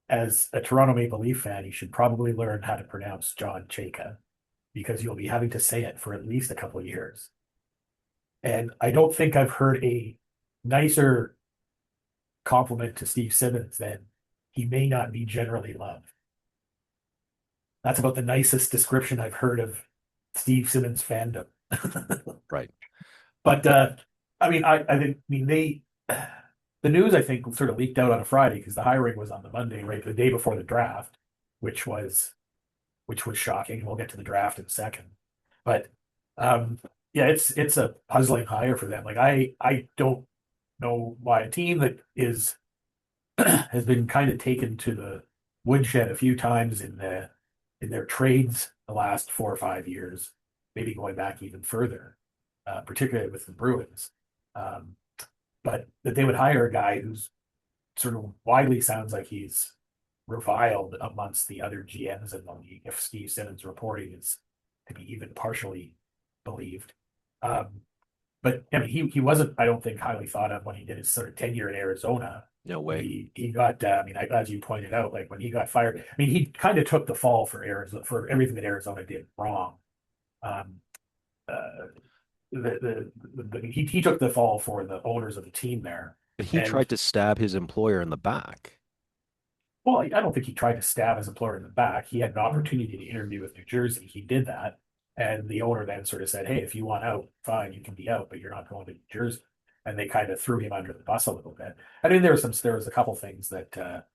as a Toronto Maple Leaf fan, you should probably learn how to pronounce John Chayka because you'll be having to say it for at least a couple of years. And I don't think I've heard a nicer compliment to Steve Simmons than he may not be generally loved. That's about the nicest description I've heard of Steve Simmons fandom. Right. But I think, the news I think sort of leaked out on a Friday because the hiring was on the Monday, right, the day before the draft, which was which was shocking. We'll get to the draft in a second, but yeah, it's a puzzling hire for them. Like I don't know why a team that is has been kind of taken to the woodshed a few times in their trades the last 4 or 5 years, maybe going back even further, particularly with the Bruins. Um, but that they would hire a guy who's sort of widely sounds like he's reviled amongst the other GMs in the league, if Steve Simmons' reporting is to be even partially believed. Um, but I mean, he wasn't, I don't think, highly thought of when he did his sort of tenure in Arizona. No way. He got, as you pointed out, like when he got fired, I mean, he kind of took the fall for Arizona for everything that Arizona did wrong. Um, uh, he took the fall for the owners of the team there. But he And tried to stab his employer in the back. well, I don't think he tried to stab his employer in the back. He had an opportunity to interview with New Jersey. He did that. And the owner then sort of said, hey, if you want out, fine, you can be out, but you're not going to New Jersey. And they kind of threw him under the bus a little bit. I mean, there was a couple things they're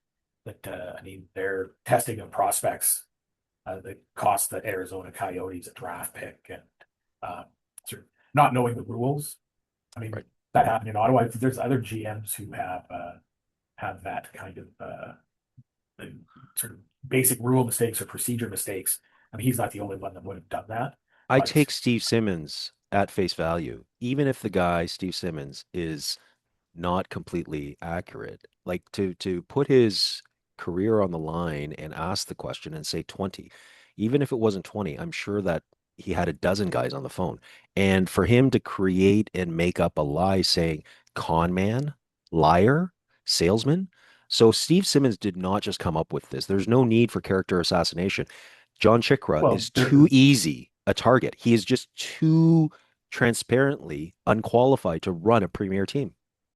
testing of prospects that cost the Arizona Coyotes a draft pick and uh, sort of not knowing the rules. I mean, Right. that happened in Ottawa. There's other GMs who have that kind of sort of basic rule mistakes or procedure mistakes. I mean, he's not the only one that would have done that, I but take Steve Simmons at face value, even if the guy, Steve Simmons, is not completely accurate. Like to put his career on the line and ask the question and say 20, even if it wasn't 20, I'm sure that he had a dozen guys on the phone. And for him to create and make up a lie saying con man, liar, salesman. So Steve Simmons did not just come up with this. There's no need for character assassination. John Chikra well, is too easy a target. He is just too transparently unqualified to run a premier team.